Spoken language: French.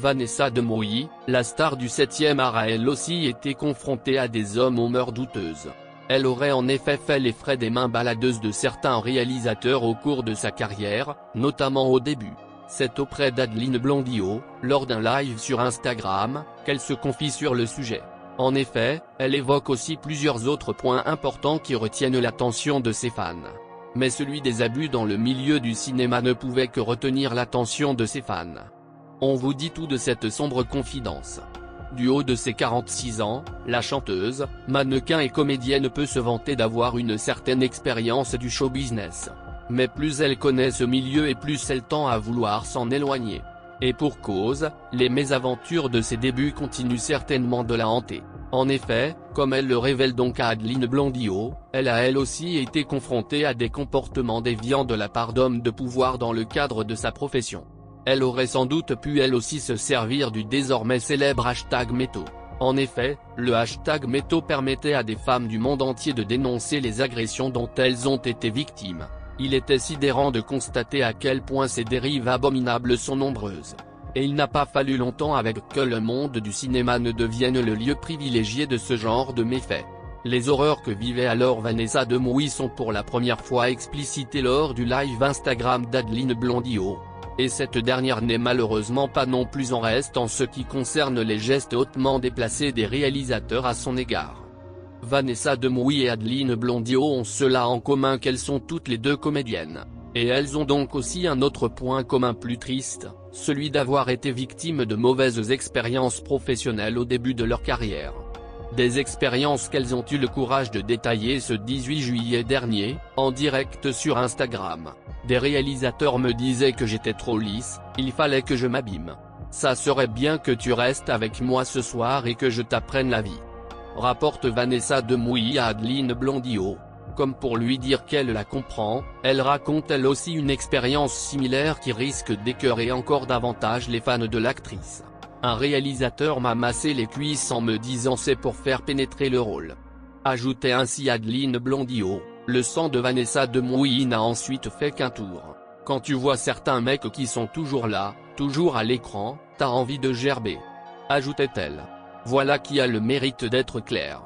Vanessa Demouy, la star du 7e art a elle aussi été confrontée à des hommes aux mœurs douteuses. Elle aurait en effet fait les frais des mains baladeuses de certains réalisateurs au cours de sa carrière, notamment au début. C'est auprès d'Adeline Blondiot, lors d'un live sur Instagram, qu'elle se confie sur le sujet. En effet, elle évoque aussi plusieurs autres points importants qui retiennent l'attention de ses fans. Mais celui des abus dans le milieu du cinéma ne pouvait que retenir l'attention de ses fans. On vous dit tout de cette sombre confidence. Du haut de ses 46 ans, la chanteuse, mannequin et comédienne peut se vanter d'avoir une certaine expérience du show business. Mais plus elle connaît ce milieu et plus elle tend à vouloir s'en éloigner. Et pour cause, les mésaventures de ses débuts continuent certainement de la hanter. En effet, comme elle le révèle donc à Adeline Blondiot, elle a elle aussi été confrontée à des comportements déviants de la part d'hommes de pouvoir dans le cadre de sa profession. Elle aurait sans doute pu elle aussi se servir du désormais célèbre hashtag #Métaux. En effet, le hashtag #Métaux permettait à des femmes du monde entier de dénoncer les agressions dont elles ont été victimes. Il était sidérant de constater à quel point ces dérives abominables sont nombreuses. Et il n'a pas fallu longtemps avec que le monde du cinéma ne devienne le lieu privilégié de ce genre de méfaits. Les horreurs que vivait alors Vanessa Demouy sont pour la première fois explicitées lors du live Instagram d'Adeline Blondiot. Et cette dernière n'est malheureusement pas non plus en reste en ce qui concerne les gestes hautement déplacés des réalisateurs à son égard. Vanessa Demouy et Adeline Blondiot ont cela en commun qu'elles sont toutes les deux comédiennes. Et elles ont donc aussi un autre point commun plus triste, celui d'avoir été victimes de mauvaises expériences professionnelles au début de leur carrière. Des expériences qu'elles ont eu le courage de détailler ce 18 juillet dernier, en direct sur Instagram. Des réalisateurs me disaient que j'étais trop lisse, il fallait que je m'abîme. Ça serait bien que tu restes avec moi ce soir et que je t'apprenne la vie. Rapporte Vanessa Demouy à Adeline Blondiot. Comme pour lui dire qu'elle la comprend, elle raconte elle aussi une expérience similaire qui risque d'écœurer encore davantage les fans de l'actrice. Un réalisateur m'a massé les cuisses en me disant c'est pour faire pénétrer le rôle. Ajoutait ainsi Adeline Blondiot. Le sang de Vanessa Demouy n'a ensuite fait qu'un tour. Quand tu vois certains mecs qui sont toujours là, toujours à l'écran, t'as envie de gerber. Ajoutait-elle. Voilà qui a le mérite d'être clair.